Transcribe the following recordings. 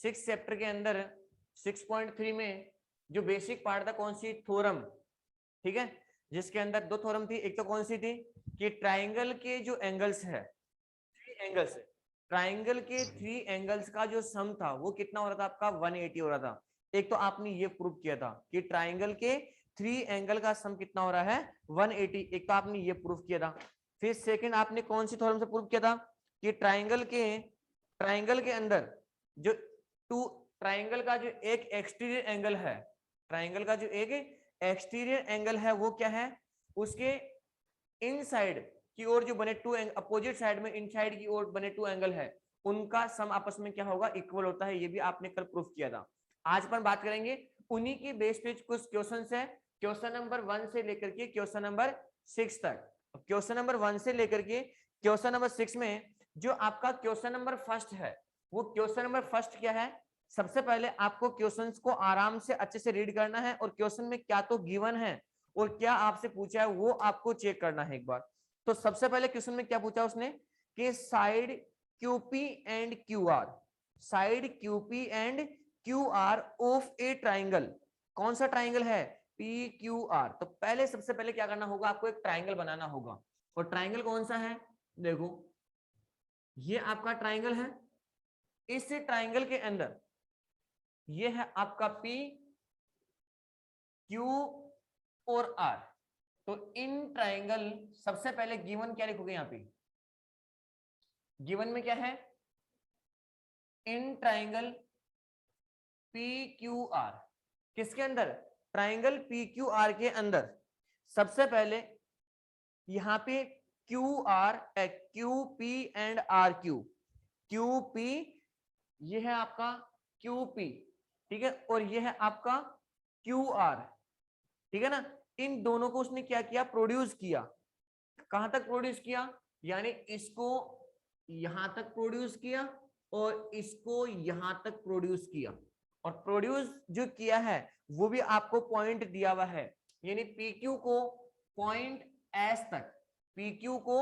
6 chapter के अंदर 6.3 में जो बेसिक पार्ट था कौन सी, थ्योरम, ठीक है, जिसके अंदर दो थ्योरम थी। एक तो कौन सी थी कि ट्राइंगल के जो एंगल्स है, 3 एंगल्स, ट्राइंगल के 3 एंगल्स का जो सम था वो कितना हो रहा था आपका, 180 हो रहा था। एक तो आपने ये प्रूव किया था कि ट्राइंगल के 3 एंगल का सम कितना हो रहा है, 180। एक तो आपने ये प्रूव किया था। फिर सेकंड आपने कौन सी थ्योरम से प्रूव किया था कि ट्राइंगल के अंदर जो ट्राइंगल का जो एक एक्सटीरियर एंगल है, ट्राइंगल का जो एक एक्सटीरियर एंगल है वो क्या है, उसके इनसाइड की ओर जो बने अपोजिट साइड में इनसाइड की ओर बने 2 एंगल है, उनका सम आपस में क्या होगा, इक्वल होता है। ये भी आपने कल प्रूफ किया था। आज अपन बात करेंगे उन्हीं की बेस पे कुछ क्वेश्चन है, क्वेश्चन नंबर 1 से लेकर के क्वेश्चन नंबर 6 तक। क्वेश्चन नंबर 1 से लेकर के क्वेश्चन नंबर 6 में जो आपका क्वेश्चन नंबर फर्स्ट है, वो क्वेश्चन नंबर फर्स्ट क्या है, सबसे पहले आपको क्वेश्चंस को आराम से अच्छे से रीड करना है और क्वेश्चन में क्या तो गिवन है और क्या आपसे पूछा है वो आपको चेक करना है एक बार। तो सबसे पहले क्वेश्चन में क्या पूछा उसने कि side QP and Q R, side QP and Q R of a triangle, कौन सा ट्राइंगल है, पी क्यू आर। तो पहले सबसे पहले क्या करना होगा, आपको एक ट्राइंगल बनाना होगा। और ट्राइंगल कौन सा है, देखो ये आपका ट्राइंगल है, इस ट्राइंगल के अंदर ये है आपका पी क्यू और आर। तो इन ट्राइंगल सबसे पहले गिवन क्या लिखोगे, यहां पे गिवन में क्या है, in triangle P Q are, किसके अंदर, ट्राइंगल पी क्यू आर के अंदर सबसे पहले यहां पे Q R, Q P and R Q, Q P ये है आपका क्यू पी, ठीक है, और ये है आपका क्यू आर, ठीक है ना। इन दोनों को उसने क्या किया, प्रोड्यूस किया। कहां तक प्रोड्यूस किया, यानी इसको यहां तक प्रोड्यूस किया और इसको यहां तक प्रोड्यूस किया। और प्रोड्यूस जो किया है वो भी आपको पॉइंट दिया हुआ है, यानी PQ को पॉइंट S तक, PQ को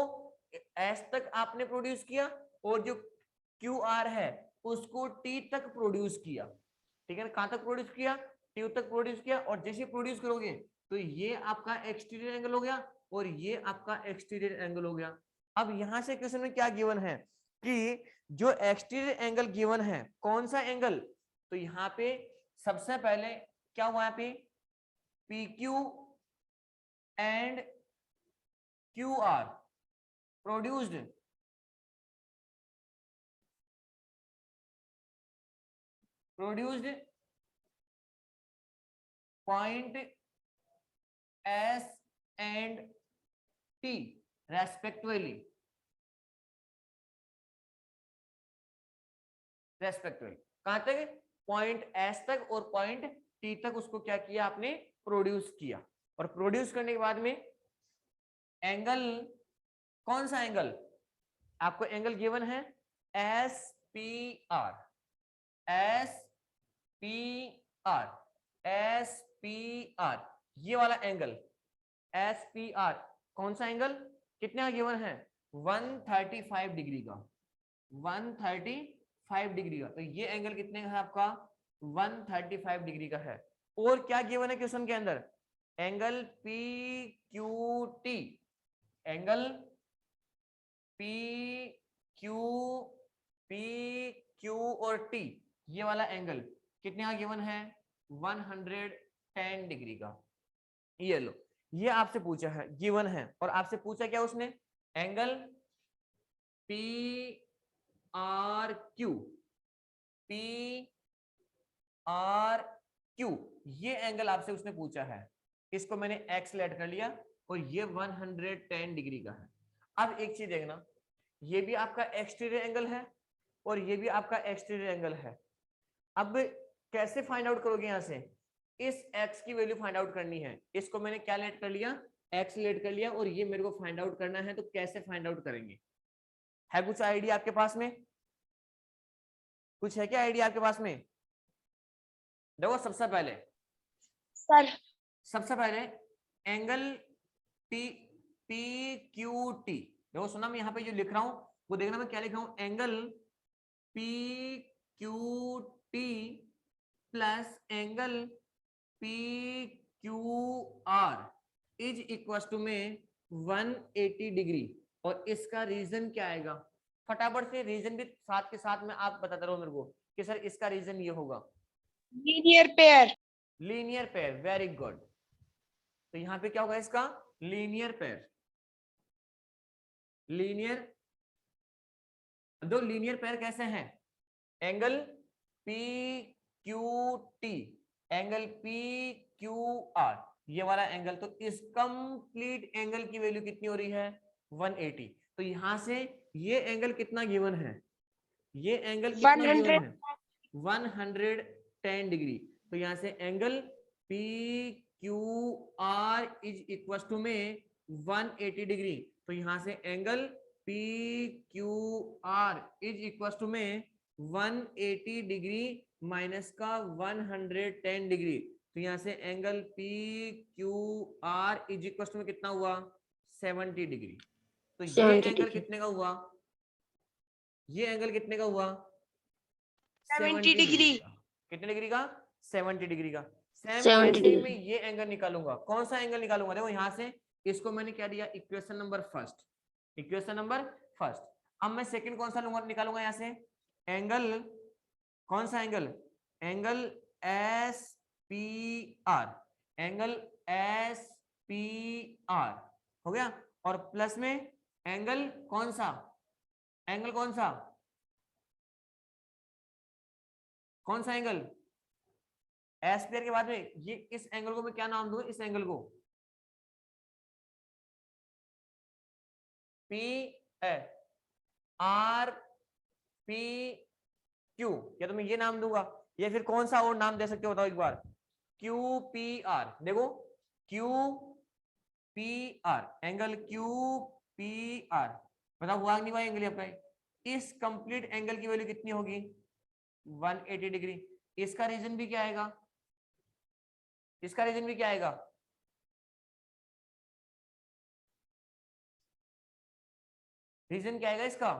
S तक आपने प्रोड्यूस किया और जो QR है उसको T तक प्रोड्यूस किया, ठीक है ना। कहां तक प्रोड्यूस किया, T तक प्रोड्यूस किया। और जैसे प्रोड्यूस करोगे तो ये आपका एक्सटीरियर एंगल हो गया और ये आपका एक्सटीरियर एंगल हो गया। अब यहां से क्वेश्चन में क्या गिवन है कि जो एक्सटीरियर एंगल गिवन है कौन सा एंगल, तो यहाँ पे सबसे पहले क्या हुआ, यहाँ पे PQ and QR produced point S and T respectively, कहां तक, पॉइंट S तक और पॉइंट T तक उसको क्या किया आपने, प्रोड्यूस किया। और प्रोड्यूस करने के बाद में एंगल, कौन सा एंगल, आपको एंगल गिवन है SPR, SPR, SPR, ये वाला एंगल SPR, कौन सा एंगल, कितने का गिवन है, 135 डिग्री का, 135 डिग्री का। तो ये एंगल कितने का है आपका, 135 डिग्री का है। और क्या गिवन है क्वेश्चन के अंदर, एंगल PQT, एंगल PQ और T, ये वाला एंगल कितने का गिवन है, 110 डिग्री का। ये लो, ये आपसे पूछा है, गिवन है। और आपसे पूछा क्या उसने, एंगल PRQ, PRQ, ये एंगल आपसे उसने पूछा है। इसको मैंने x लेट कर लिया और ये 110 डिग्री का है। अब एक चीज देखना, ये भी आपका एक्सटीरियर एंगल है और ये भी आपका एक्सटीरियर एंगल है। अब कैसे फाइंड आउट करोगे, यहां से इस x की वैल्यू फाइंड आउट करनी है। इसको मैंने क्या लेट कर लिया, x लेट कर लिया और ये मेरे को फाइंड आउट करना है। तो कैसे फाइंड आउट करेंगे, है कुछ आइडिया आपके पास में, कुछ है क्या आइडिया आपके पास में। देखो सबसे पहले सर, सबसे पहले एंगल PQT, देखो सुना, मैं यहाँ पे जो लिख रहा हूं वो देखना मैं क्या लिख रहा हूं, angle PQT T plus angle P Q R is equal to में 180 डिग्री। और इसका रीजन क्या आएगा? फटाफट से रीजन भी साथ के साथ में आप बताते रहो मेरे को कि सर इसका रीजन ये होगा। Linear pair. Linear pair, very good. तो यहाँ पे क्या होगा इसका? Linear pair. लीनियर, दो लीनियर पेयर कैसे हैं? Angle P Q T, angle P Q are, ये वाला एंगल। तो इस कंप्लीट एंगल की वैल्यू कितनी हो रही है? 180। तो यहां से ये एंगल कितना गिवन है? ये एंगल कितना गिवन है? 110 डिग्री। तो यहां से angle P Q R is equal to में 180 डिग्री। तो यहां से angle P Q R is equal to में 180 डिग्री माइनस का 110 डिग्री। तो यहां से angle P Q R is equal to में कितना हुआ? 70 डिग्री। तो ये एंगल कितने का हुआ? ये एंगल कितने का हुआ? 70 डिग्री। कितने डिग्री का? 70 डिग्री का। 70 डिग्री में ये एंगल निकालूंगा। कौन सा एंगल निकालूंगा? देखो यहां से इसको मैंने क्या दिया? Equation number first, equation number first. अब मैं सेकंड कौन सा लूंगा, निकालूंगा यहां से? एंगल, कौन सा angle? Angle S P R, angle S P R हो गया। और प्लस में एंगल कौन सा? एंगल कौन सा? कौन सा एंगल? एस पी आर के बाद में ये इस एंगल को मैं क्या नाम दूंगा? इस एंगल को पी आर पी क्यू, या तो मैं ये नाम दूंगा या फिर कौन सा और नाम दे सकते हो बताओ एक बार? Q P R. देखो Q P R, angle Q P R. बताओ हुआ नहीं हुआ एंगल आपका? इस कंप्लीट एंगल की वैल्यू कितनी होगी? 180 डिग्री। इसका रीजन भी क्या आएगा? इसका रीजन भी क्या आएगा? रीजन क्या आएगा इसका?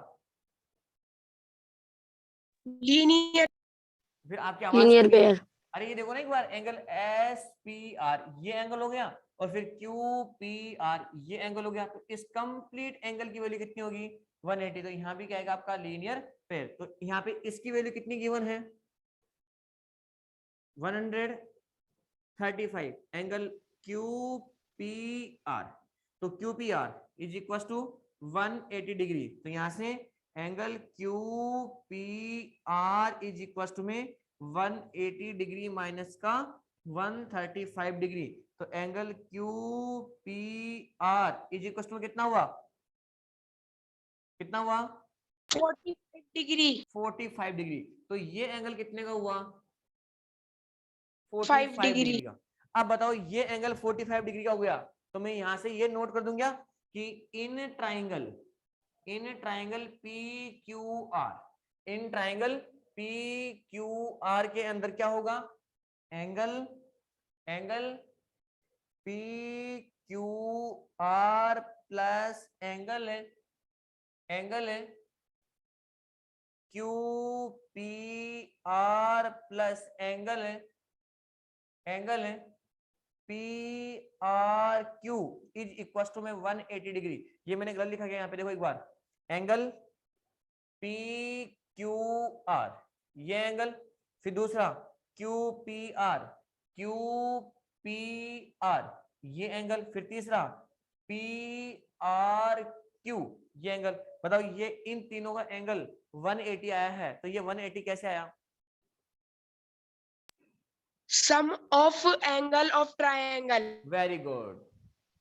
लीनियर। फिर आपकी आवाज लीनियर क्यों नहीं? पेयर। अरे ये देखो ना एक बार, एंगल एस पी आर ये एंगल हो गया, और फिर क्यू पी आर ये एंगल हो गया। तो इस कंप्लीट एंगल की वैल्यू कितनी होगी? 180। तो यहाँ भी क्या आएगा आपका? Linear pair. तो यहाँ पे इसकी वैल्यू कितनी गिवन है? 135 एंगल क्यू पी आर। तो Q P R is equal to 180 degree. तो यहाँ से angle Q P R is equal to में 180 डिग्री माइनस का 135 डिग्री। तो angle Q P R is equal to में कितना हुआ? कितना हुआ? 45 डिग्री। 45 डिग्री। तो ये एंगल कितने का हुआ? 5 45 डिग्री। डिग्री का। अब बताओ ये एंगल 45 डिग्री का हो गया, तो मैं यहां से ये नोट कर दूंगा कि in triangle P Q R, in triangle P Q R के अंदर क्या होगा? Angle P Q R plus angle Q P R plus angle P R Q is equal to में 180 डिग्री। ये मैंने गलत लिखा गया यहाँ पे, देखो एक बार। एंगल पी क्यू आर ये एंगल, फिर दूसरा क्यू पी आर ये एंगल, फिर तीसरा पी आर क्यू ये एंगल। बताओ ये इन तीनों का एंगल 180 आया है, तो ये 180 कैसे आया? Sum of angle of triangle. Very good.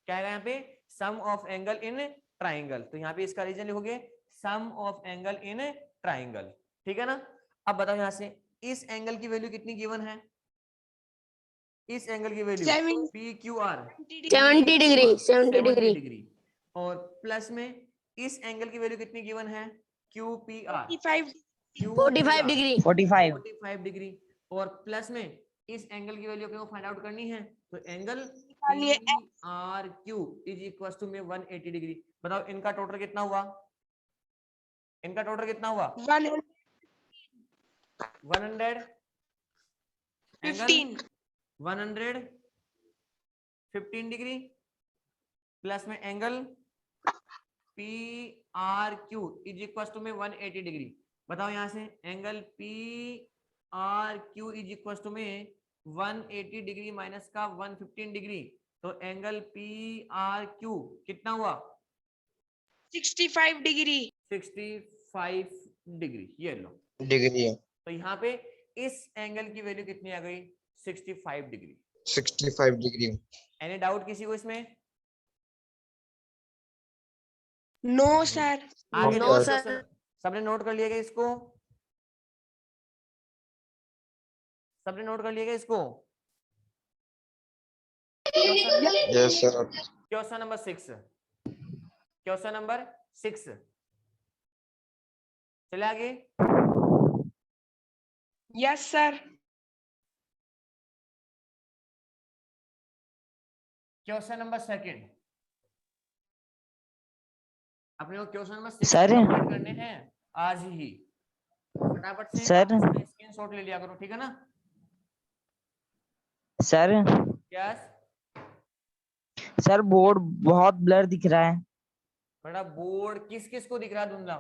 क्या है यहाँ पे? Sum of angle in triangle. तो यहाँ पे इसका रीजन लिखोगे sum of angle in triangle. ठीक है ना? अब बताओ यहाँ से इस एंगल की वैल्यू कितनी गिवन है? इस एंगल की value P Q are 70 degree 70 degree degree. और प्लस में इस एंगल की वैल्यू कितनी गिवन है? Q P are 45 degree 45 degree. और प्लस में इस एंगल की वैल्यू अपने को फाइंड आउट करनी है, तो angle P R Q is equal to में 180 डिग्री। बताओ इनका टोटल कितना हुआ? इनका टोटल कितना हुआ? 100 100 एंगल 115 डिग्री प्लस में angle P R Q is equal to में 180 डिग्री। बताओ यहां से angle P R Q is equal to में 180 डिग्री माइनस का 115 डिग्री, तो एंगल पी आर क्यू कितना हुआ? 65 डिग्री। 65 डिग्री, ये लो डिग्री है। तो यहाँ पे इस एंगल की वैल्यू कितनी आ गई? 65 डिग्री। 65 डिग्री। एनी डाउट किसी को इसमें? No sir. आगे No, देखो sir. क्वेश्चन, सबने नोट कर लिया इसको? सबने नोट कर लिया इसको? Yes sir. Question number 6, question number 6 चले आगे। Yes sir. क्वेश्चन नंबर 2 अपने को क्वेश्चन नंबर 6 सर। कंप्लीट करने हैं आज ही। फटाफट से सर। स्क्रीनशॉट ले लिया करो, ठीक है ना? सर यस सर बोर्ड बहुत ब्लर दिख रहा है। बेटा बोर्ड किस किस को दिख रहा है धुंधला?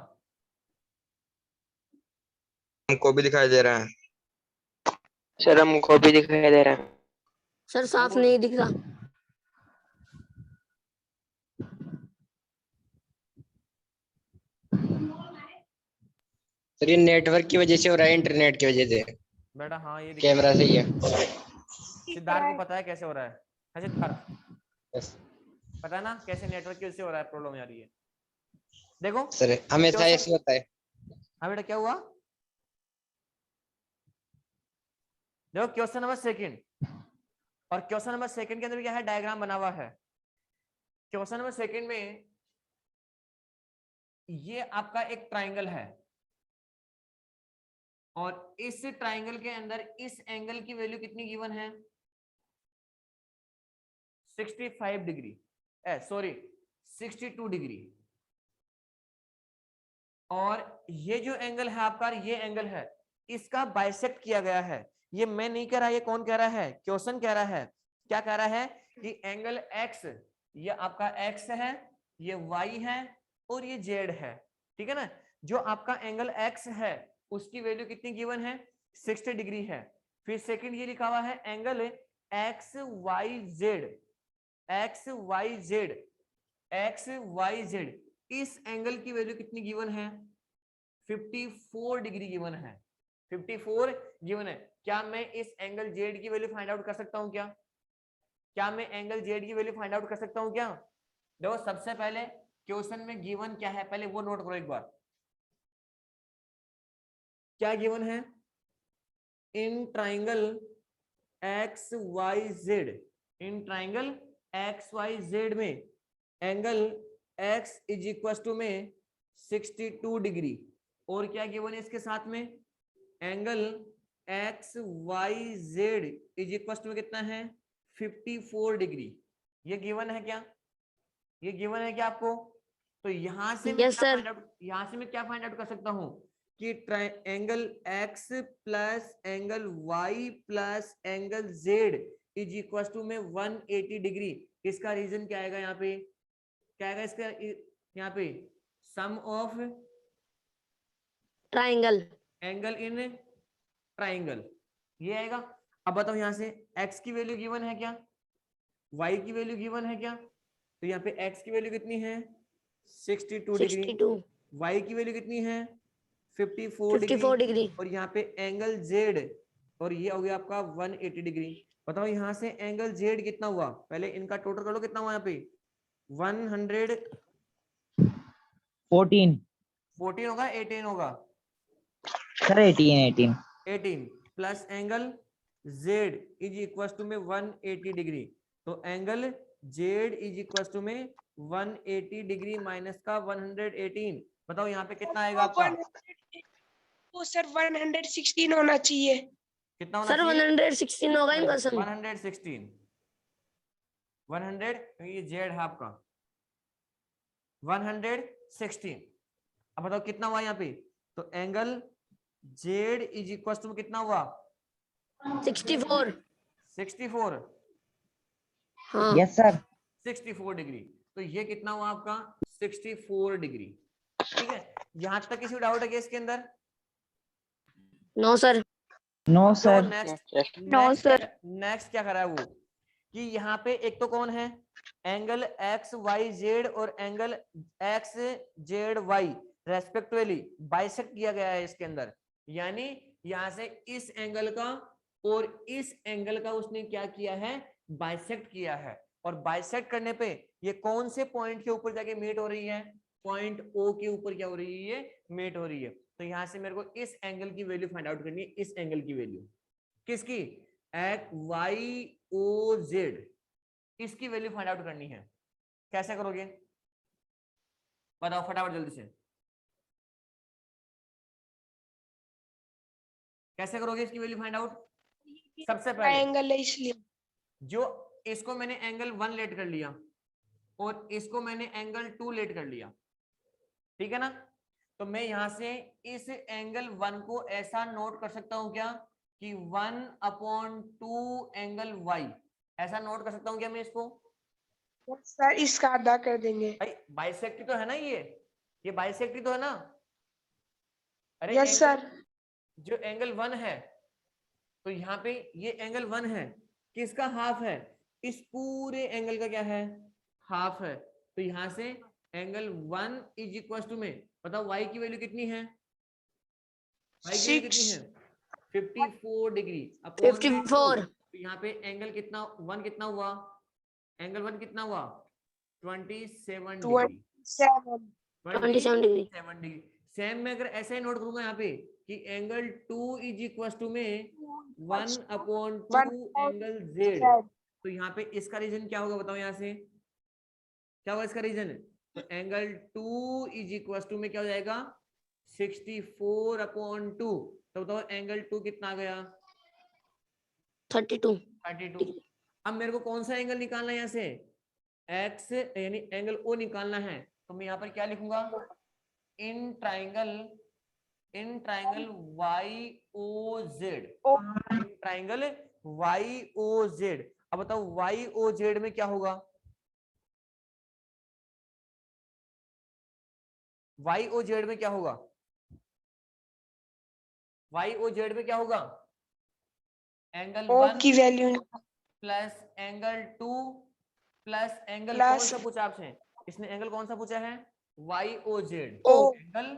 हमको भी दिखाई दे रहा है। सर हमको भी दिखाई दे रहा है। सर साफ नहीं दिख रहा। सर ये नेटवर्क की वजह से हो रहा है, इंटरनेट की वजह से। बेटा हाँ ये कैमरा सही है। सिद्धार्थ को पता है कैसे हो रहा है? हाँ सिद्धार्थ यस पता है ना कैसे नेटवर्क की वजह से हो रहा है, प्रॉब्लम आ रही है? देखो सर हमेशा ऐसे होता है। हाँ बेटा क्या हुआ? देखो क्वेश्चन नंबर 2 और क्वेश्चन नंबर 2 के अंदर क्या है? डायग्राम बना हुआ है। क्वेश्चन नंबर 2 में ये आपका एक ट्राइंगल है और इस ट्राइंगल के अंदर इस एंगल की वैल्यू कितनी गिवन है? 65 डिग्री, सॉरी 62 डिग्री। और ये जो एंगल है आपका, ये एंगल है, इसका बाइसेक्ट किया गया है। ये मैं नहीं कह रहा, ये कौन कह रहा है? क्वेश्चन कह रहा है। क्या कह रहा है? कि एंगल एक्स, ये आपका एक्स है, ये वाई है और ये जेड है, ठीक है ना? जो आपका एंगल एक्स है उसकी वैल्यू कितनी गिवन है? 60 डिग्री है। फिर सेकंड ये लिखा हुआ है angle X Y Z, X Y Z, X Y Z, इस एंगल की वैल्यू कितनी गिवन है? 54 डिग्री गिवन है। 54 गिवन है। क्या मैं इस एंगल जेड की वैल्यू फाइंड आउट कर सकता हूं क्या? क्या मैं एंगल जेड की वैल्यू फाइंड आउट कर सकता हूं क्या? देखो सबसे पहले क्वेश्चन में गिवन क्या है पहले वो नोट करो एक बार। क्या गिवन है? In triangle X Y Z, in triangle X Y Z में angle x is equal to में 62 डिग्री, और क्या गिवन है इसके साथ में? Angle X Y Z is equal to में कितना है? 54 डिग्री। ये गिवन है क्या? ये गिवन है क्या आपको? तो यहां से मैं Yes, क्या sir. फाइंड आउट, यहां से मैं क्या फाइंड आउट कर सकता हूं कि angle x plus angle y plus angle z is equal to में 180 डिग्री। इसका रीजन क्या आएगा यहाँ पे? क्या आएगा इसका यहाँ पे? Sum of triangle angle in triangle, ये आएगा। अब बताओ यहाँ से x की वैल्यू गिवन है क्या? y की वैल्यू गिवन है क्या? तो यहाँ पे x की वैल्यू कितनी है? 62 डिग्री। 62 y की वैल्यू कितनी है? 54 54 डिग्री। और यहाँ पे एंगल z, और ये हो गया आपका 180 डिग्री। बताओ यहाँ से एंगल z कितना हुआ? पहले इनका टोटल कर लो, कितना हुआ यहाँ पे? 14 होगा, 18 होगा? Sir 18 18 plus angle z is equal to में 180 डिग्री, तो angle z is equal to में 180 डिग्री माइनस का 118। बताओ यहाँ पे कितना आएगा आपका? वो सर 116 होना चाहिए। कितना होना सर चाहिए? 116 होगा इनका सर। 116, 100, ये z है आपका 116। अब बताओ कितना हुआ यहाँ पे? तो angle z is equal to कितना हुआ? 64। 64, हाँ यस सर। 64 डिग्री। तो ये कितना हुआ आपका 64 डिग्री। ठीक है, यहां तक किसी डाउट है क्या इसके अंदर? No sir. No sir. Next No, sir. Next क्या करा है वो कि यहाँ पे एक तो कौन है एंगल एक्स वाई जेड और angle X Z Y respectively bisect किया गया है इसके अंदर। यानी यहां से इस एंगल का और इस एंगल का उसने क्या किया है बाइसेक्ट किया है। और बाइसेक्ट करने पे ये कौन से पॉइंट के ऊपर जाके मीट हो रही है? पॉइंट ओ के ऊपर क्या हो रही है? मीट हो रही है। तो यहां से मेरे को इस एंगल की वैल्यू फाइंड आउट करनी है। इस एंगल की वैल्यू किसकी? एक्स वाई ओ जेड, इसकी वैल्यू फाइंड आउट करनी है। कैसे करोगे बताओ फटाफट जल्दी से, कैसे करोगे इसकी वैल्यू फाइंड आउट? सबसे पहले ट्रायंगल है इसलिए। जो इसको मैंने एंगल 1 लेट कर लिया और इसको मैंने एंगल 2 लेट कर लिया, ठीक है ना? तो मैं यहां से इस एंगल 1 को ऐसा नोट कर सकता हूं क्या कि 1/2 एंगल y, ऐसा नोट कर सकता हूं क्या मैं इसको? सर इसका आधा कर देंगे। भाई बाइसेक्ट तो है ना, ये बाइसेक्ट तो है ना? अरे यस सर। जो एंगल 1 है तो यहाँ पे ये एंगल 1 है, किसका हाफ है? इस पूरे एंगल का क्या है? हाफ है। तो यहां से एंगल 1 इज इक्वल टू में बताओ y की वैल्यू कितनी है? y की वैल्यू कितनी है? 54 डिग्री अपॉन 54। तो यहाँ पे एंगल कितना 1 कितना हुआ? एंगल 1 कितना हुआ? 27 डिग्री। 27 डिग्री। 27 डिग्री। सेम मैं अगर ऐसे ही नोट करूंगा यहाँ पे कि एंगल 2 इज इक्वल टू में 1/2 एंगल जेड, तो यहाँ पे इसका रीजन क्या होगा बताओ? यहाँ से क्या होगा इसका रीजन? तो एंगल 2 इज इक्वल टू में क्या हो जाएगा 64/2। तो बताओ एंगल 2 कितना आ गया? 32। 32। अब मेरे को कौन सा एंगल निकालना है यहाँ से? एक्स यानी एंगल ओ निकालना है। तो मैं यहाँ पर क्या लिखूंगा? In triangle Y O Z, in triangle Y O Z. अब बताओ वाई ओ जेड में क्या होगा? वाई ओ जेड में क्या होगा? वाई ओ जेड में क्या होगा? एंगल ओ 1 की value plus angle 2 plus angle plus कौन सा पूछा आपसे? इसने एंगल कौन सा पूछा है? Y O Z. ओ angle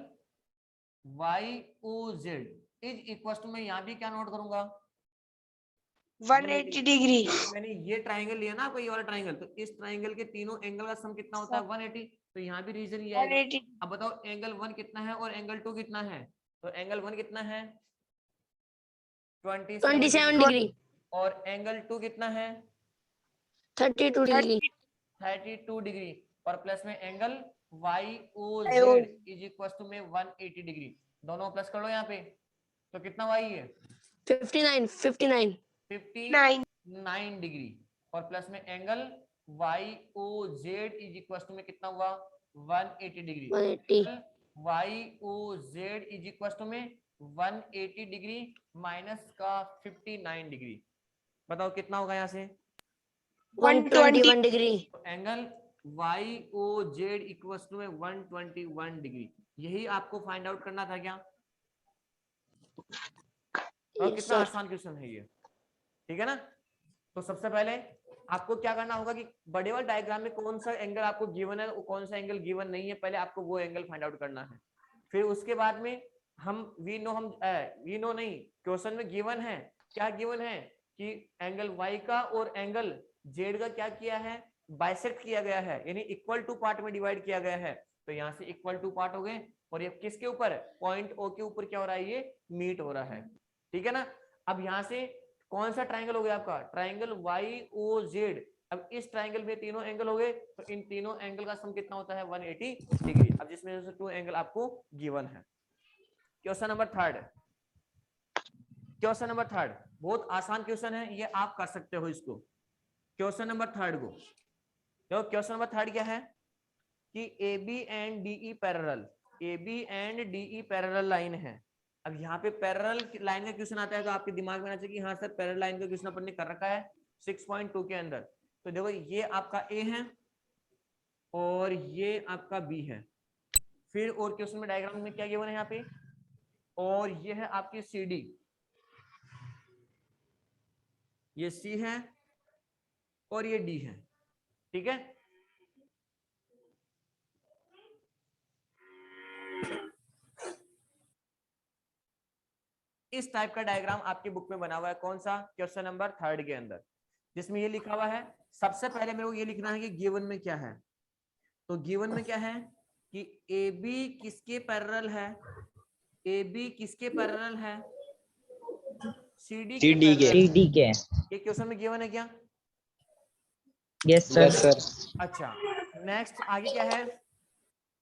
Y O Z is equal to, मैं यहाँ भी क्या नोट करूंगा? 180 डिग्री। मैंने ये ट्राइंगल लिया ना, कोई वाला ट्राइंगल, तो इस ट्राइंगल के तीनों एंगल का सम कितना होता है? 180। तो यहाँ भी रीजन ये आएगा। 180 अब बताओ एंगल 1 कितना है और एंगल 2 कितना है? तो एंगल 1 कितना है? 27 डिग्री। और एंगल 2 कितना है? 32 डिग्री। 32 डिग्री। और प्लस में angle Y O IO Z is equal to में 180 डिग्री। दोनों प्लस कर लो यहाँ पे, तो कितना वाई है? 59। 59। 59 डिग्री। और प्लस में angle Y O Z is equal to में कितना हुआ? 180 degree. 180। Y O Z is equal to में 180 डिग्री माइनस का 59 डिग्री। बताओ कितना होगा यहाँ से? 121 डिग्री। तो angle Y O Z equal to में 121 डिग्री। यही आपको फाइंड आउट करना था क्या? और Yes, कितना sir. आसान क्वेश्चन है ये, ठीक है ना? तो सबसे पहले आपको क्या करना होगा कि बड़े वाले डायग्राम में कौन सा एंगल आपको गिवन है और कौन सा एंगल गिवन नहीं है, पहले आपको वो एंगल फाइंड आउट करना है। फिर उसके बाद में वी नो नहीं, क्वेश्चन में गिवन है, क्या गिवन है कि एंगल वाई का और एंगल जेड का क्या किया है? बाइसेक्ट किया गया है, यानी इक्वल टू पार्ट में डिवाइड किया गया है। तो यहाँ से इक्वल टू पार्ट हो गए और ये किसके ऊपर? पॉइंट ओ के ऊपर क्या हो रहा है? ये मीट हो रहा है, ठीक है ना? अब यहाँ से कौन सा ट्राइंगल हो गया आपका? Triangle Y O Z. अब इस ट्राइंगल में तीनों एंगल हो गए, तो इन तीनों एंगल का सम कितना होता है? 180 डिग्री। अब जिसमें से 2 एंगल आपको गिवन है। क्वेश्चन नंबर थर्ड, बहुत आसान क्वेश्चन है ये, आप कर सकते हो इसको। क्वेश्चन नंबर थर्ड को, तो क्वेश्चन नंबर थर्ड क्या है कि AB and DE parallel, AB and DE parallel line है, अब यहाँ पे पैरेलल लाइन का क्वेश्चन आता है तो आपके दिमाग में आना चाहिए कि हाँ सर पैरेलल लाइन का क्वेश्चन अपन ने कर रखा है 6.2 के अंदर। तो देखो ये आपका ए है और ये आपका बी है। फिर और क्वेश्चन में डायग्राम में क्या गिवन है यहाँ पे, और ये है आपकी सी डी, ये सी है और ये डी है। ठीक है, इस टाइप का डायग्राम आपकी बुक में बना हुआ है। कौन सा, क्वेश्चन नंबर 3 के अंदर, जिसमें ये लिखा हुआ है। सबसे पहले मेरे को ये लिखना है कि गिवन में क्या है। तो गिवन में क्या है कि ए बी किसके पैरेलल है, ए बी किसके पैरेलल है, सी डी के पैरेलल है। के ये क्वेश्चन में गिवन है क्या? Yes sir. अच्छा, नेक्स्ट आगे क्या है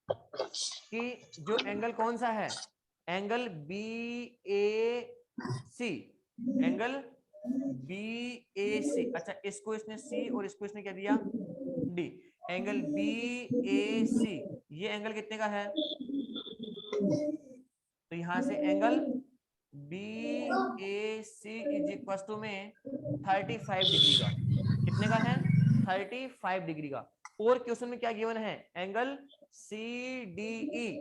कि जो एंगल कौन सा है, angle B A C, angle B A C. अच्छा, इसको इसने सी और इसको इसने क्या दिया, D. Angle B A C, ये एंगल कितने का है? तो यहां से angle B A C is equal to में 35 डिग्री का। कितने का है? 35 डिग्री का। और क्वेश्चन में क्या गिवन है, angle C D E,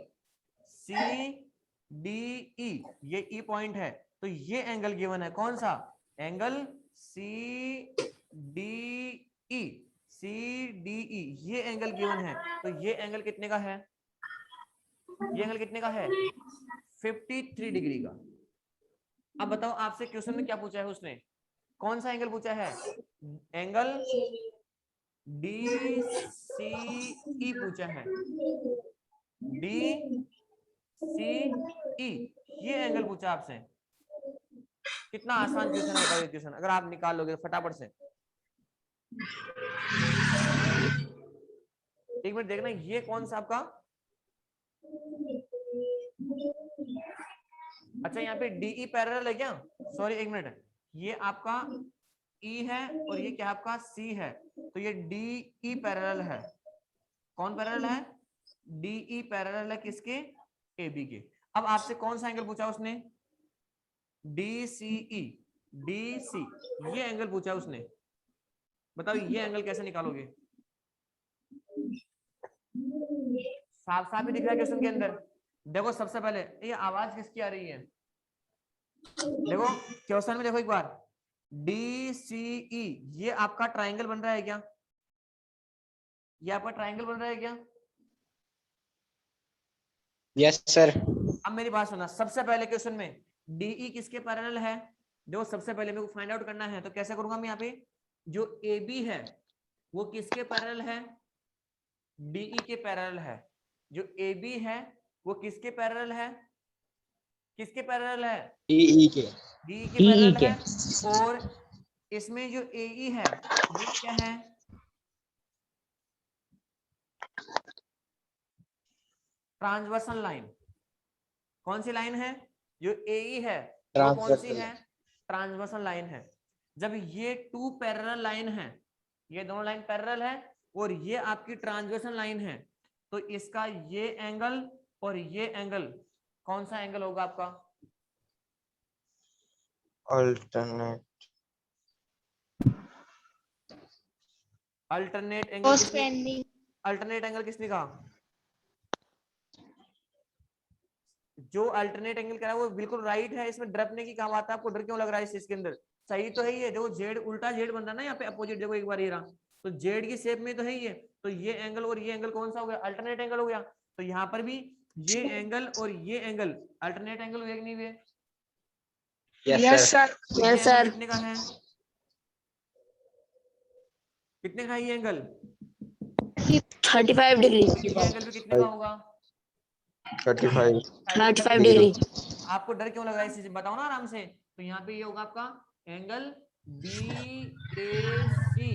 C D E, ये ई पॉइंट है। तो ये एंगल गिवन है, कौन सा, angle C D E, C D E, ये एंगल गिवन है। तो ये एंगल कितने का है, ये एंगल कितने का है, 53 डिग्री का। अब बताओ आपसे क्वेश्चन में क्या पूछा है उसने, कौन सा एंगल पूछा है, एंगल डी सी ई पूछा है, डी सी ई, ये एंगल पूछा आपसे। कितना आसान क्वेश्चन है बताओ ये क्वेश्चन, अगर आप निकाल लोगे फटाफट से। एक मिनट देखना, ये कौन सा आपका, अच्छा यहाँ पे डीई पैरेलल है क्या, सॉरी एक मिनट, ये आपका ई है और ये क्या आपका सी है। तो ये डीई पैरेलल है, कौन पैरेलल है, डीई पैरेलल है किसके, ए बी के। अब आपसे कौन सा एंगल पूछा उसने, डी सी ई, डी सी, ये एंगल पूछा उसने। बताओ ये एंगल कैसे निकालोगे, साफ साफ ही दिख रहा है क्वेश्चन के अंदर। देखो सबसे पहले ये आवाज किसकी आ रही है, देखो क्वेश्चन में देखो एक बार, डी सी ई, ये आपका ट्राइंगल बन रहा है क्या, ये आपका ट्राइंगल बन रहा है क्या? Yes sir. अब मेरी बात सुना, सबसे पहले क्वेश्चन में डीई किसके पैरेलल है, देखो सबसे पहले मेरे को फाइंड आउट करना है। तो कैसे करूंगा मैं, यहाँ पे जो ए बी है वो किसके पैरेलल है, डीई के पैरेलल है। जो ए बी है वो किसके पैरेलल है, किसके पैरेलल है, डीई के, डीई के पैरेलल है। और इसमें जो एई है वो क्या है, ट्रांसवर्सल लाइन। कौन सी लाइन है, जो एई है वो कौन सी है, ट्रांसवर्सल लाइन है। जब ये टू पैरेलल लाइन है, ये दोनों लाइन पैरेलल है और ये आपकी ट्रांसवर्सल लाइन है, तो इसका ये एंगल और ये एंगल कौन सा एंगल होगा आपका, alternate, alternate angle. Alternate angle किसने कहा, जो अल्टरनेट एंगल करा वो बिल्कुल राइट है। इसमें डरने की क्या बात है, आपको डर क्यों लग रहा है इस चीज के अंदर, सही तो है ही है। देखो जेड उल्टा जेड बन रहा है ना यहाँ पे, अपोजिट देखो एक बार ये रहा, तो जेड की शेप में तो है ही है। तो ये एंगल और ये एंगल कौन सा हो गया, अल्टरनेट एंगल हो गया। तो यहाँ पर भी ये एंगल और ये एंगल अल्टरनेट एंगल हुए कि नहीं हुए, यस सर। Yes sir. कितने का है, कितने का है ये एंगल, 35 डिग्री। ये एंगल भी कितने का होगा, 35 35 डिग्री। आपको डर क्यों लग रहा है इस चीज बताओ ना आराम से। तो यहाँ पे ये होगा आपका angle B A C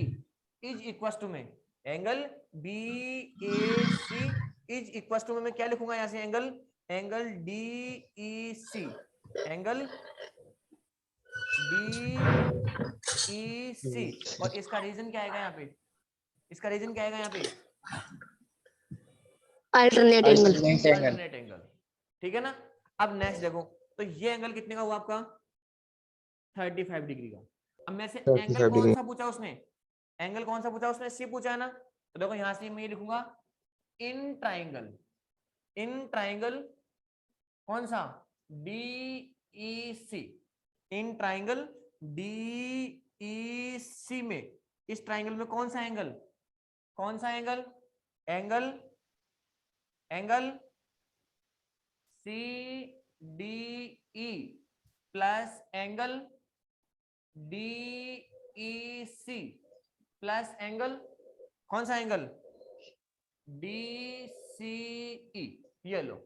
is equal to में, angle B A C is equal to में मैं क्या लिखूंगा यहाँ से, angle, angle D E C, angle D E C. और इसका रीजन क्या आएगा यहाँ पे, इसका रीजन क्या आएगा यहाँ पे, अल्टरनेट एंगल। Alternate angle. ठीक है ना। अब नेक्स्ट देखो, तो ये एंगल कितने का हुआ आपका 35 डिग्री का। अब मैं से 35 एंगल कौन डिग्री। सा पूछा उसने, एंगल कौन सा पूछा उसने, सी पूछा है ना, तो देखो यहां से मैं ये लिखूंगा इन ट्राइंगल कौन सा DEC, इन ट्राइंगल DEC में, इस ट्राइंगल में कौन सा angle angle CDE plus angle DEC plus angle कौन सा एंगल DCE, ये लो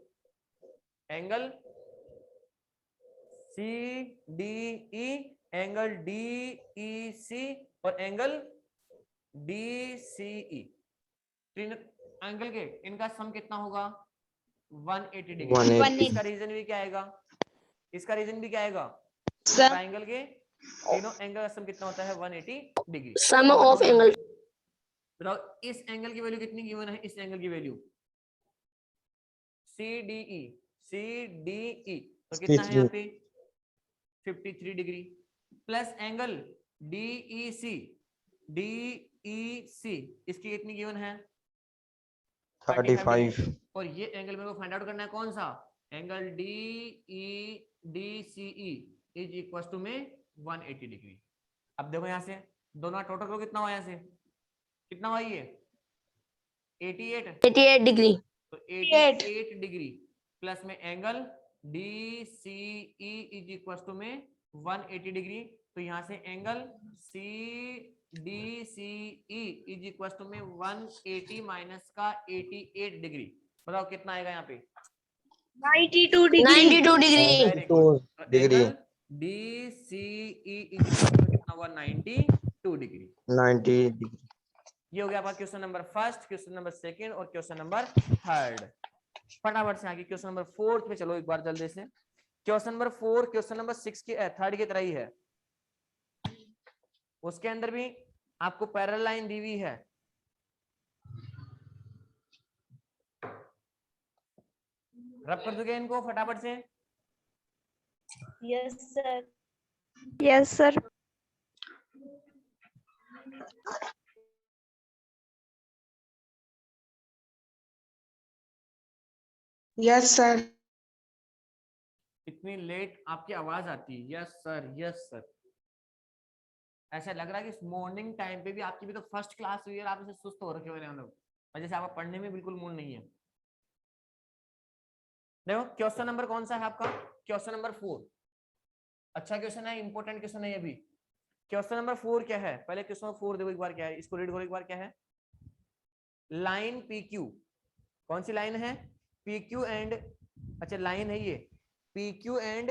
एंगल CDE, एंगल DEC और एंगल DCE। तीन एंगल के इनका सम कितना होगा 180 डिग्री। 180। इसका रीजन भी क्या आएगा, सर ट्राइंगल के तीनों एंगल का सम कितना होता है 180 डिग्री। Sum of angle. बताओ इस एंगल की वैल्यू कितनी गिवन है, इस एंगल की वैल्यू CDE तो कितना है यहाँ पे 53 डिग्री प्लस एंगल DEC इसकी कितनी गिवन है 35। और ये एंगल मेरे को फाइंड आउट करना है कौन सा angle DCE is equal to में 180 डिग्री। अब देखो यहाँ से दोनों टोटल को कितना हुआ, यहाँ से कितना हुआ ये 88 degree. तो 88 डिग्री प्लस में angle DCE is equal to में 180 डिग्री, तो यहाँ से angle CDCE is equal to में 180 माइनस का 88 डिग्री। बताओ कितना आएगा यहाँ पे 92 degree. 92 degree. Very good. तो degree. Angle DCE is equal to कितना हुआ 92 डिग्री। 90 डिग्री। ये हो गया आपका question number first, question number second और क्वेश्चन नंबर थर्ड। फटाफट से आगे क्वेश्चन नंबर फोर्थ पे चलो एक बार जल्दी से। क्वेश्चन नंबर 4 क्वेश्चन नंबर 6 के थर्ड की तरह ही है, उसके अंदर भी आपको पैरेलल लाइन दी हुई है। रब कर दोगे इनको फटाफट से। Yes sir. Yes sir. Yes sir. इतनी लेट आपकी आवाज आती है यस सर यस सर, ऐसा लग रहा है कि मॉर्निंग टाइम पे भी आपकी भी तो फर्स्ट क्लास हुई है और आप इसे सुस्त हो रखे हो हम लोग, और जैसे आपका पढ़ने में बिल्कुल मूड नहीं है। देखो क्वेश्चन नंबर कौन सा है आपका, क्वेश्चन नंबर 4। अच्छा क्वेश्चन है, इंपॉर्टेंट क्वेश्चन है ये भी। क्वेश्चन नंबर 4 क्या है, पहले क्वेश्चन नंबर 4 देखो एक बार क्या है, इसको रीड करो एक बार क्या है। लाइन PQ, कौन सी लाइन है PQ एंड, अच्छा लाइन है ये PQ and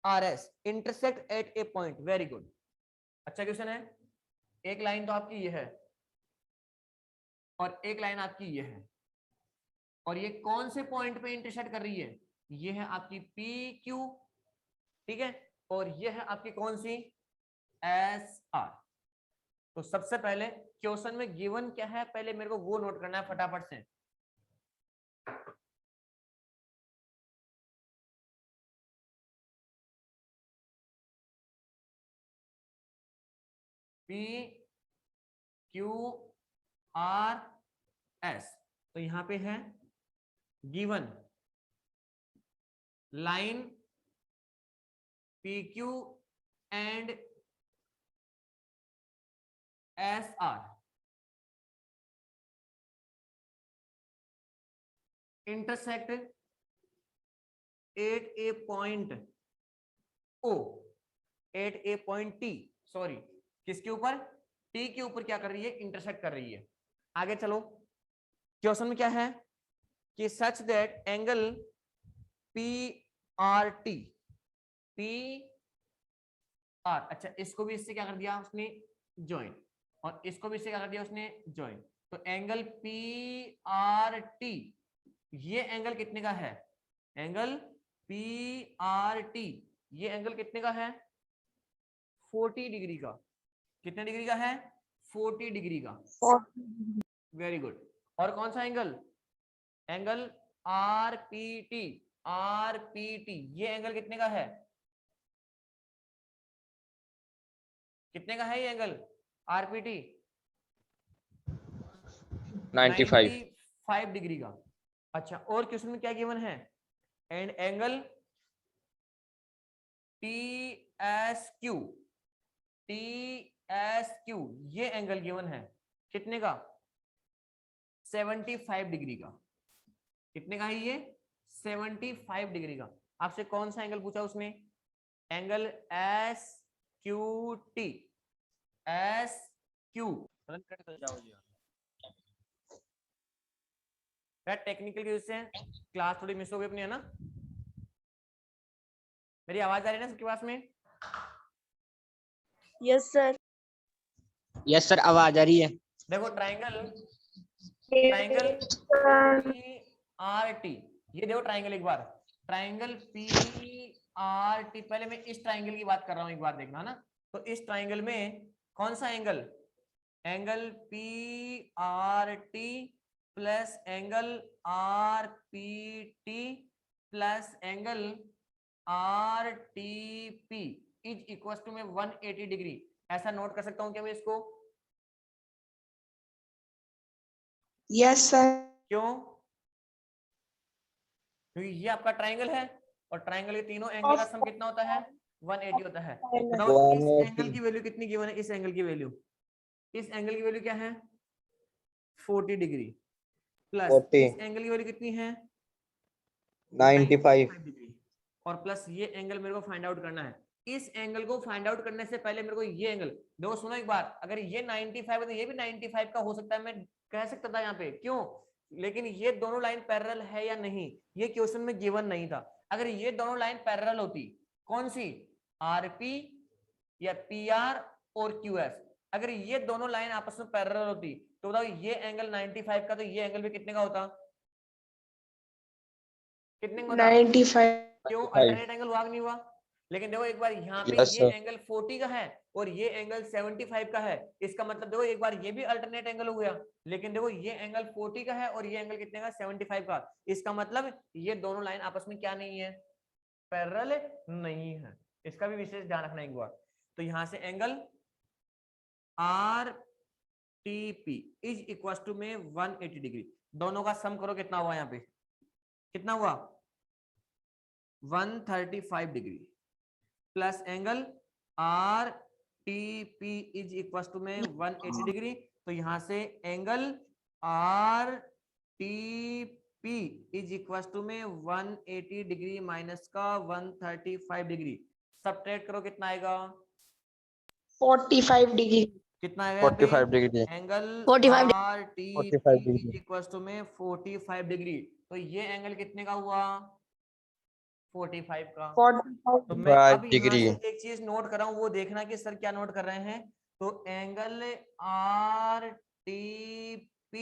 RS intersect at a point. Very good, अच्छा क्वेश्चन है। एक लाइन तो आपकी ये है और एक लाइन आपकी ये है, और ये कौन से पॉइंट पे इंटरसेक्ट कर रही है, ये है आपकी PQ, ठीक है, और ये है आपकी कौन सी SR। तो सबसे पहले क्वेश्चन में गिवन क्या है पहले मेरे को वो नोट करना है फटाफट से। PQRS, तो यहां पे है given line PQ and SR intersect at a point O, at a point T, sorry किसके ऊपर T के ऊपर क्या कर रही है, इंटरसेक्ट कर रही है। आगे चलो क्वेश्चन में क्या है कि such that angle PRT PR, अच्छा इसको भी इससे क्या कर दिया उसने ज्वाइन, और इसको भी इससे क्या कर दिया उसने ज्वाइन, तो एंगल PRT ये एंगल कितने का है, एंगल PRT ये एंगल कितने का है 40 डिग्री का। कितने डिग्री का है 40 डिग्री का। Very good. और कौन सा एंगल, एंगल RPT RPT, ये एंगल कितने का है? कितने का है ये एंगल RPT? 95 95 डिग्री का। अच्छा, और क्वेश्चन में क्या गिवन है? एंड एंगल TSQ, TSQ ये एंगल गिवन है कितने का? 75 डिग्री का। कितने का है ये? 75 डिग्री का। आपसे कौन सा एंगल पूछा उसने? Angle SQT, SQ। टेक्निकल की वजह से क्लास थोड़ी मिस हो गई अपनी, है ना? मेरी आवाज आ रही है ना सबके पास में? Yes, sir. यस सर, आवाज आ रही है। देखो ट्राइंगल PRT, ये देखो ट्राइंगल एक बार, ट्राइंगल PRT। पहले मैं इस ट्राइंगल की बात कर रहा हूं, एक बार देखना ना। तो इस ट्राइंगल में कौन सा angle? Angle PRT plus angle RPT plus angle RTP is equal to में 180 डिग्री। ऐसा नोट कर सकता हूं क्या मैं इसको? Yes, sir. क्यों? क्योंकि ये आपका ट्राइंगल है और ट्राइंगल के तीनों एंगल का सम कितना होता है? 180 होता है। बताओ इस एंगल की वैल्यू कितनी गिवन है? इस एंगल की वैल्यू, इस एंगल की वैल्यू क्या है? 40 डिग्री प्लस 40 इस एंगल की वैल्यू कितनी है? 95 डिग्री। और प्लस ये एंगल मेरे को फाइंड आउट करना है। इस एंगल को फाइंड आउट करने से पहले मेरे को ये एंगल देखो, सुनो एक बार, अगर ये 95 है तो ये भी 95 का हो सकता है, मैं कह सकता था यहाँ पे। क्यों? लेकिन ये दोनों लाइन पैरेलल है या नहीं, ये क्वेश्चन में गिवन नहीं था। अगर ये दोनों लाइन पैरेलल होती, कौन सी? RP या PR और QS, अगर ये दोनों लाइन आपस में पैरेलल होती तो बताओ ये एंगल 95 का, तो ये एंगल भी कितने का होता? कितने का होता? 95. क्यों? अल्टरनेट एंगल हुआ नहीं हुआ? लेकिन देखो एक बार यहाँ पे Yes, ये sir. एंगल 40 का है और ये एंगल 75 का है। इसका मतलब देखो एक बार ये भी अल्टरनेट एंगल हो गया, लेकिन देखो ये एंगल 40 का है और ये एंगल कितने का? 75 का। इसका मतलब ये दोनों लाइन आपस में क्या नहीं है? पैरेलल नहीं है। इसका भी विशेष ध्यान रखना एक बार। तो यहां से angle RTP is equal to में 180 डिग्री। दोनों का सम करो, कितना हुआ यहाँ पे? कितना हुआ? 135 degree plus angle RTP is equal to में 180 डिग्री। तो यहां से angle RTP is equal to में 180 डिग्री माइनस का 135 डिग्री। सब्ट्रैक्ट करो, कितना आएगा? 45 degree. कितना आएगा? 45 degree angle 45 RTP 45 degree. Is equal to में 45 डिग्री। तो ये एंगल कितने का हुआ? 45 का। 45. तो मैं अब 5 यहाँ डिग्री से एक चीज नोट कर रहा हूँ, वो देखना कि सर क्या नोट कर रहे हैं। तो angle RTP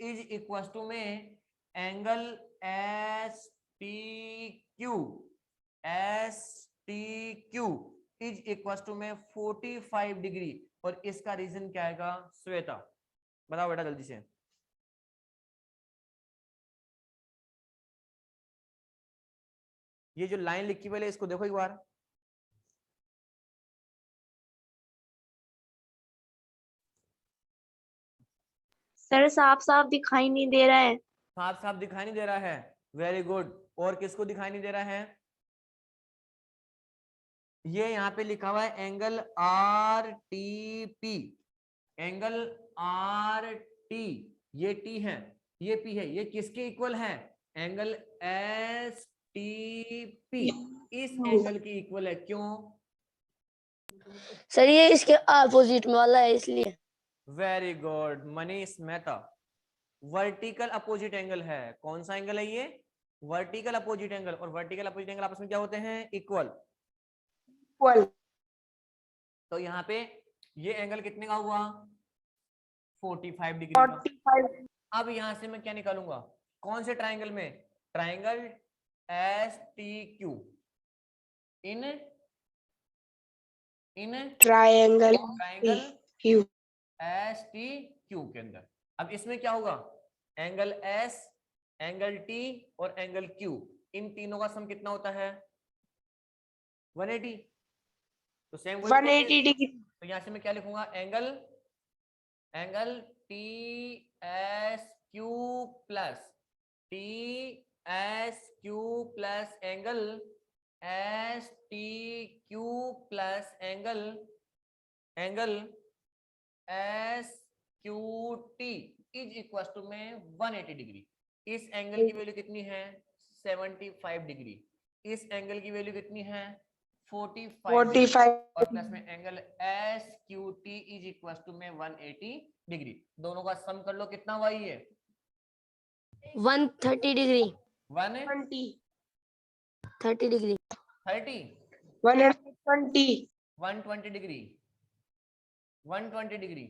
is equal to में angle STQ is equal to में 45 डिग्री। और इसका रीजन क्या आएगा? श्वेता बताओ बेटा जल्दी से। ये जो लाइन लिखी पहले इसको देखो एक बार। सर साफ साफ दिखाई नहीं दे रहा है। साफ साफ दिखाई नहीं दे रहा है? Very good. और किसको दिखाई नहीं दे रहा है? ये यहाँ पे लिखा हुआ है एंगल RTP, एंगल RT, ये T है, ये P है, ये किसके इक्वल है? एंगल STP इस एंगल की इक्वल है। क्यों? सर ये इसके अपोजिट में वाला है इसलिए। Very good Manish Mehta. Vertical opposite angle है। कौन सा एंगल है ये? Vertical opposite angle. और वर्टिकल अपोजिट एंगल आपस में क्या होते हैं? इक्वल। तो यहाँ पे ये एंगल कितने का हुआ? 45 डिग्री का। 45. अब यहां से मैं क्या निकालूंगा? कौन से ट्राइंगल में? ट्राइंगल STQ इन Triangle ट्राइंगल Q. STQ के अंदर। अब इसमें क्या होगा? एंगल S, एंगल T और एंगल Q, इन तीनों का सम कितना होता है 180। तो सेम 180 डिग्री। तो यहाँ से मैं क्या लिखूंगा angle T S Q plus angle S T Q plus angle S Q T is equal to में 180 डिग्री। इस एंगल की वैल्यू कितनी है 75 डिग्री, इस एंगल की वैल्यू कितनी है 45 डिग्री, 45 और प्लस में angle S Q T is equal to में 180 डिग्री। दोनों का सम कर लो कितना हुआ ये 130 डिग्री 20 30 डिग्री 130 120 120 डिग्री 120 डिग्री